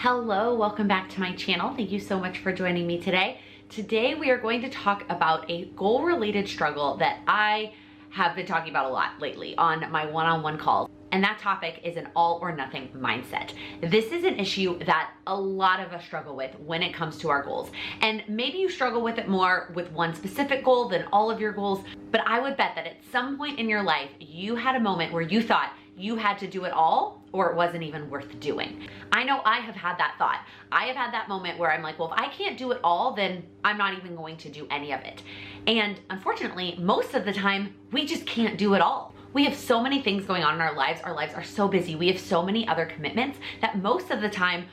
Hello, welcome back to my channel. Thank you so much for joining me today. Today we are going to talk about a goal-related struggle that I have been talking about a lot lately on my one-on-one calls. And that topic is an all or nothing mindset. This is an issue that a lot of us struggle with when it comes to our goals. And maybe you struggle with it more with one specific goal than all of your goals, but I would bet that at some point in your life, you had a moment where you thought you had to do it all or it wasn't even worth doing. I know I have had that thought. I have had that moment where I'm like, well, if I can't do it all, then I'm not even going to do any of it. And unfortunately, most of the time, we just can't do it all. We have so many things going on in our lives. Our lives are so busy. We have so many other commitments that most of the time,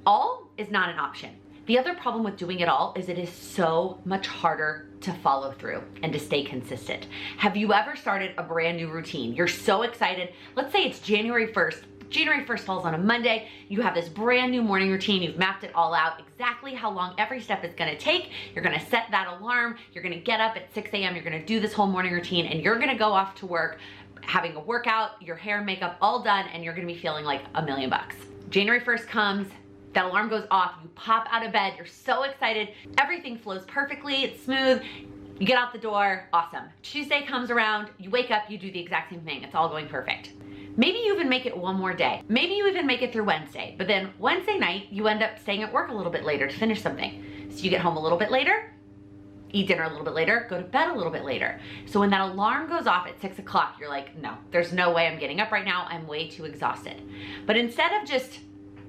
all is not an option. The other problem with doing it all is it is so much harder to follow through and to stay consistent. Have you ever started a brand new routine? You're so excited. Let's say it's January 1st. January 1st falls on a Monday. You have this brand new morning routine. You've mapped it all out, exactly how long every step is gonna take. You're gonna set that alarm. You're gonna get up at 6 a.m. You're gonna do this whole morning routine and you're gonna go off to work having a workout, your hair and makeup all done, and you're gonna be feeling like $1,000,000 bucks. January 1st comes, that alarm goes off, you pop out of bed, you're so excited, everything flows perfectly, it's smooth, you get out the door, awesome. Tuesday comes around, you wake up, you do the exact same thing, it's all going perfect. Maybe you even make it one more day. Maybe you even make it through Wednesday, but then Wednesday night, you end up staying at work a little bit later to finish something. So you get home a little bit later, eat dinner a little bit later, go to bed a little bit later. So when that alarm goes off at 6 o'clock, you're like, no, there's no way I'm getting up right now, I'm way too exhausted. But instead of just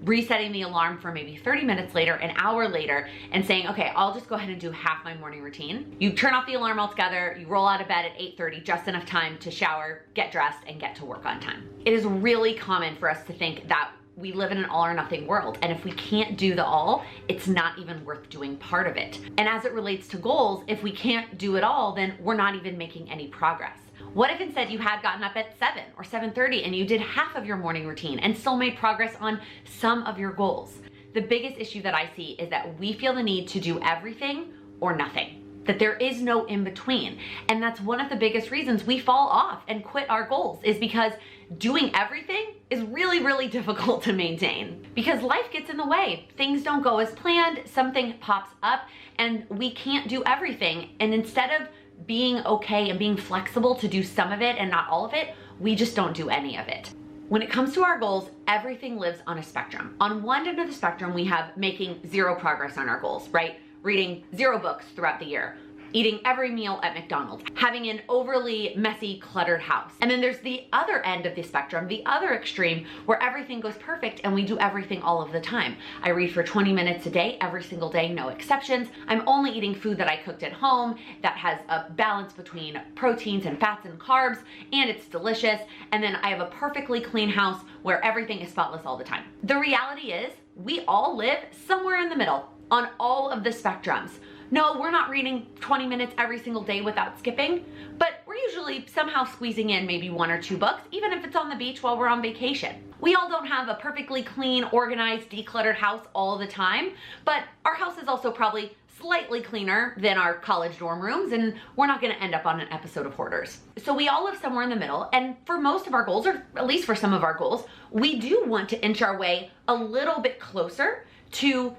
resetting the alarm for maybe 30 minutes later, an hour later, and saying, okay, I'll just go ahead and do half my morning routine. You turn off the alarm altogether, you roll out of bed at 8:30, just enough time to shower, get dressed, and get to work on time. It is really common for us to think that we live in an all or nothing world. And if we can't do the all, it's not even worth doing part of it. And as it relates to goals, if we can't do it all, then we're not even making any progress. What if instead you had gotten up at 7 or 7:30 and you did half of your morning routine and still made progress on some of your goals? The biggest issue that I see is that we feel the need to do everything or nothing, that there is no in between. And that's one of the biggest reasons we fall off and quit our goals, is because doing everything is really, really difficult to maintain because life gets in the way. Things don't go as planned, something pops up and we can't do everything. And instead of being okay and being flexible to do some of it and not all of it, we just don't do any of it. When it comes to our goals, everything lives on a spectrum. On one end of the spectrum, we have making zero progress on our goals, right? Reading 0 books throughout the year, eating every meal at McDonald's, having an overly messy, cluttered house. And then there's the other end of the spectrum, the other extreme, where everything goes perfect and we do everything all of the time. I read for 20 minutes a day, every single day, no exceptions. I'm only eating food that I cooked at home that has a balance between proteins and fats and carbs, and it's delicious. And then I have a perfectly clean house where everything is spotless all the time. The reality is we all live somewhere in the middle on all of the spectrums. No, we're not reading 20 minutes every single day without skipping, but we're usually somehow squeezing in maybe 1 or 2 books, even if it's on the beach while we're on vacation. We all don't have a perfectly clean, organized, decluttered house all the time, but our house is also probably slightly cleaner than our college dorm rooms, and we're not gonna end up on an episode of Hoarders. So we all live somewhere in the middle, and for most of our goals, or at least for some of our goals, we do want to inch our way a little bit closer to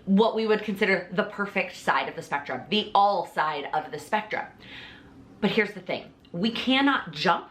what we would consider the perfect side of the spectrum, the all side of the spectrum. But here's the thing, we cannot jump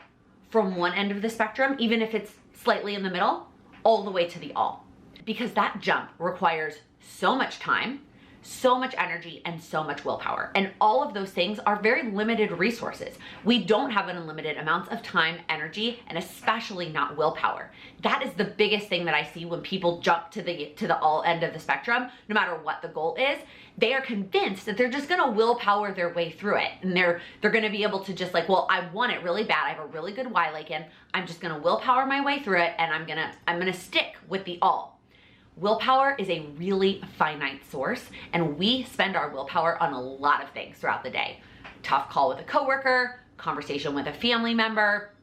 from one end of the spectrum, even if it's slightly in the middle, all the way to the all, because that jump requires so much time, so much energy, and so much willpower. And all of those things are very limited resources. We don't have unlimited amounts of time, energy, and especially not willpower. That is the biggest thing that I see when people jump to the all end of the spectrum, no matter what the goal is. They are convinced that they're just gonna willpower their way through it. And they're gonna be able to just like, well, I want it really bad. I have a really good why Laken. I'm just gonna willpower my way through it, and I'm gonna stick with the all. Willpower is a really finite source, and we spend our willpower on a lot of things throughout the day. Tough call with a coworker, conversation with a family member,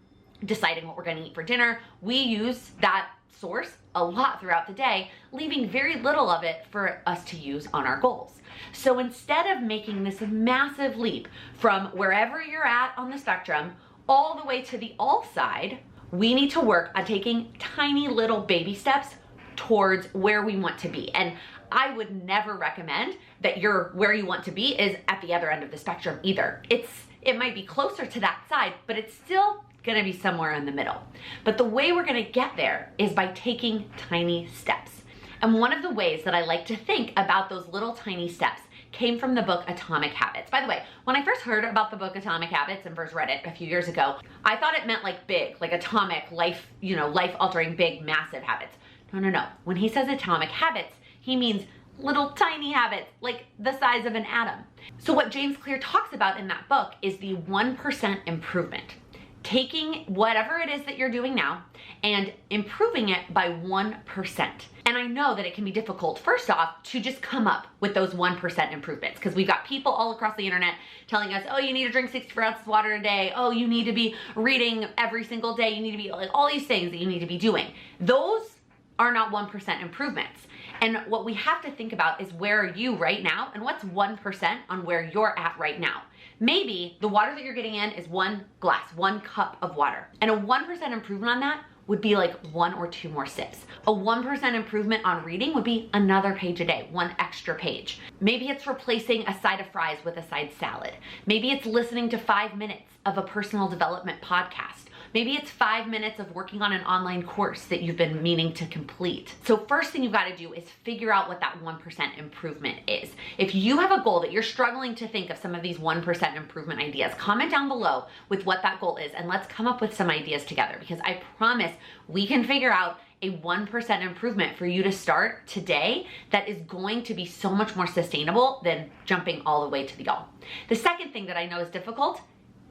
deciding what we're gonna eat for dinner. We use that source a lot throughout the day, leaving very little of it for us to use on our goals. So instead of making this massive leap from wherever you're at on the spectrum all the way to the all side, we need to work on taking tiny little baby steps towards where we want to be. And I would never recommend that you're where you want to be is at the other end of the spectrum either. It might be closer to that side, but it's still gonna be somewhere in the middle. But the way we're gonna get there is by taking tiny steps. And one of the ways that I like to think about those little tiny steps came from the book Atomic Habits. By the way, when I first heard about the book Atomic Habits and first read it a few years ago, I thought it meant like big, like atomic, life, life-altering, big, massive habits. No. When he says atomic habits, he means little tiny habits, like the size of an atom. So what James Clear talks about in that book is the 1% improvement. Taking whatever it is that you're doing now and improving it by 1%. And I know that it can be difficult, first off, to just come up with those 1% improvements, because we've got people all across the internet telling us, oh, you need to drink 64 ounces of water a day. Oh, you need to be reading every single day. You need to be like all these things that you need to be doing. Those are not 1% improvements. And what we have to think about is where are you right now and what's 1% on where you're at right now. Maybe the water that you're getting in is 1 glass, 1 cup of water. And a 1% improvement on that would be like 1 or 2 more sips. A 1% improvement on reading would be another page a day, 1 extra page. Maybe it's replacing a side of fries with a side salad. Maybe it's listening to 5 minutes of a personal development podcast. Maybe it's 5 minutes of working on an online course that you've been meaning to complete. So first thing you've got to do is figure out what that 1% improvement is. If you have a goal that you're struggling to think of some of these 1% improvement ideas, comment down below with what that goal is and let's come up with some ideas together, because I promise we can figure out a 1% improvement for you to start today that is going to be so much more sustainable than jumping all the way to the goal. The second thing that I know is difficult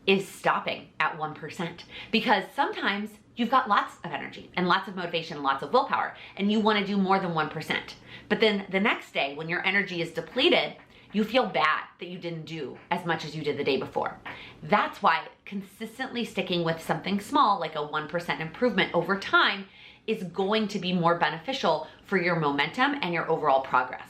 is stopping at 1%, because sometimes you've got lots of energy and lots of motivation and lots of willpower and you want to do more than 1%. But then the next day when your energy is depleted, you feel bad that you didn't do as much as you did the day before. That's why consistently sticking with something small like a 1% improvement over time is going to be more beneficial for your momentum and your overall progress.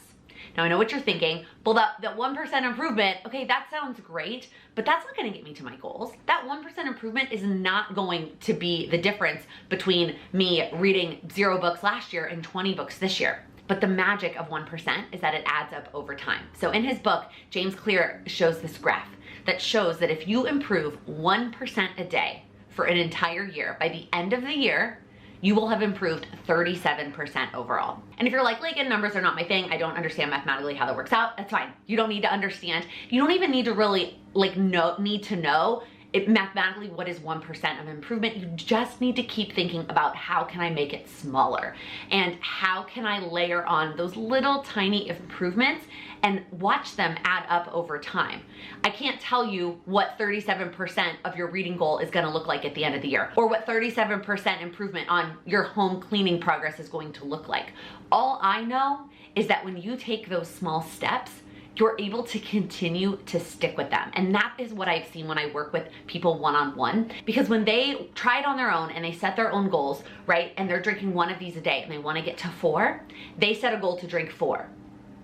Now I know what you're thinking, well that 1% improvement, okay, that sounds great, but that's not gonna get me to my goals. That 1% improvement is not going to be the difference between me reading 0 books last year and 20 books this year. But the magic of 1% is that it adds up over time. So in his book, James Clear shows this graph that shows that if you improve 1% a day for an entire year, by the end of the year, you will have improved 37% overall. And if you're like, Laken, numbers are not my thing, I don't understand mathematically how that works out, that's fine. You don't need to understand. You don't even need to really know mathematically what is 1% of improvement. You just need to keep thinking about how can I make it smaller and how can I layer on those little tiny improvements and watch them add up over time. I can't tell you what 37% of your reading goal is gonna look like at the end of the year, or what 37% improvement on your home cleaning progress is going to look like. All I know is that when you take those small steps, you're able to continue to stick with them. And that is what I've seen when I work with people one-on-one, because when they try it on their own and they set their own goals, right? And they're drinking 1 of these a day and they wanna get to 4, they set a goal to drink 4.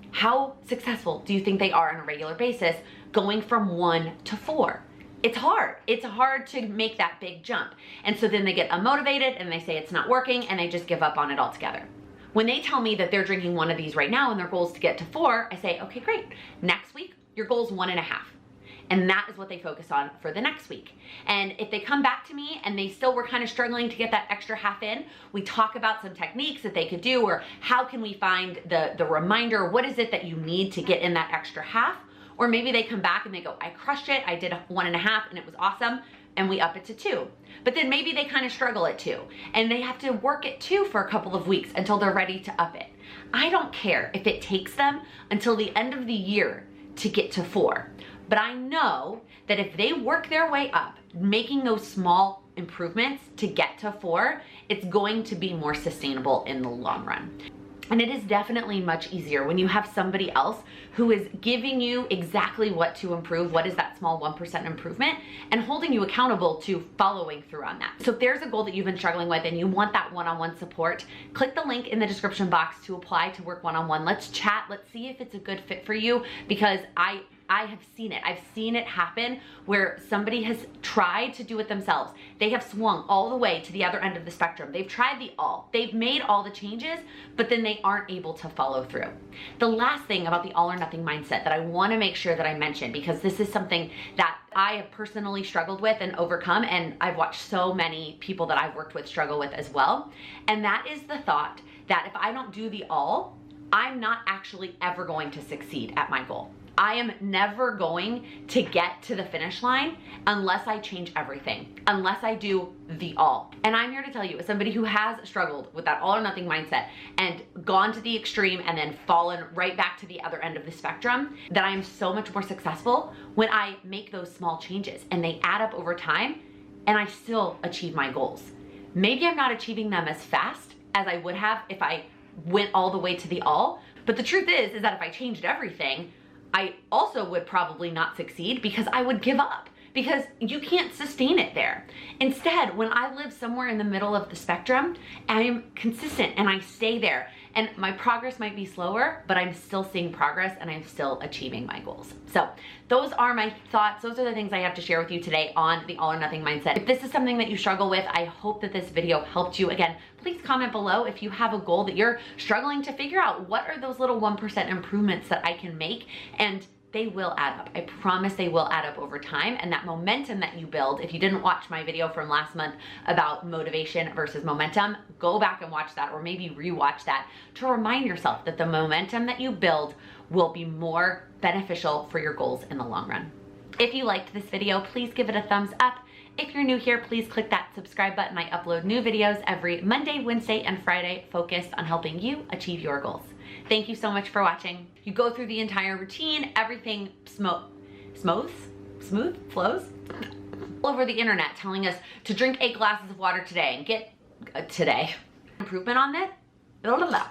How successful do you think they are on a regular basis going from 1 to 4? It's hard. It's hard to make that big jump. And so then they get unmotivated and they say it's not working and they just give up on it altogether. When they tell me that they're drinking 1 of these right now and their goal is to get to 4, I say, okay, great. Next week, your goal is 1.5. And that is what they focus on for the next week. And if they come back to me and they still were kind of struggling to get that extra half in, we talk about some techniques that they could do, or how can we find the reminder, what is it that you need to get in that extra half? Or maybe they come back and they go, I crushed it, I did 1.5 and it was awesome, and we up it to 2. But then maybe they kind of struggle at 2 and they have to work at 2 for a couple of weeks until they're ready to up it. I don't care if it takes them until the end of the year to get to 4. But I know that if they work their way up, making those small improvements to get to 4, it's going to be more sustainable in the long run. And it is definitely much easier when you have somebody else who is giving you exactly what to improve, what is that small 1% improvement, and holding you accountable to following through on that. So if there's a goal that you've been struggling with and you want that one-on-one support, click the link in the description box to apply to work one-on-one. Let's chat, let's see if it's a good fit for you, because I I have seen it. I've seen it happen where somebody has tried to do it themselves. They have swung all the way to the other end of the spectrum. They've tried the all. They've made all the changes, but then they aren't able to follow through. The last thing about the all or nothing mindset that I want to make sure that I mention, because this is something that I have personally struggled with and overcome, and I've watched so many people that I've worked with struggle with as well. And that is the thought that if I don't do the all, I'm not actually ever going to succeed at my goal. I am never going to get to the finish line unless I change everything, unless I do the all. And I'm here to tell you, as somebody who has struggled with that all or nothing mindset and gone to the extreme and then fallen right back to the other end of the spectrum, that I am so much more successful when I make those small changes and they add up over time and I still achieve my goals. Maybe I'm not achieving them as fast as I would have if I went all the way to the all, but the truth is that if I changed everything, I also would probably not succeed because I would give up, because you can't sustain it there. Instead, when I live somewhere in the middle of the spectrum, I'm consistent and I stay there, and my progress might be slower, but I'm still seeing progress and I'm still achieving my goals. So those are my thoughts. Those are the things I have to share with you today on the all or nothing mindset. If this is something that you struggle with, I hope that this video helped you. Again, please comment below if you have a goal that you're struggling to figure out. What are those little 1% improvements that I can make? And they will add up. I promise they will add up over time. And that momentum that you build, if you didn't watch my video from last month about motivation versus momentum, go back and watch that, or maybe rewatch that to remind yourself that the momentum that you build will be more beneficial for your goals in the long run. If you liked this video, please give it a thumbs up. If you're new here, please click that subscribe button. I upload new videos every Monday, Wednesday, and Friday focused on helping you achieve your goals. Thank you so much for watching. You go through the entire routine, everything flows all over the internet telling us to drink 8 glasses of water today and get improvement on that. Blah, blah, blah.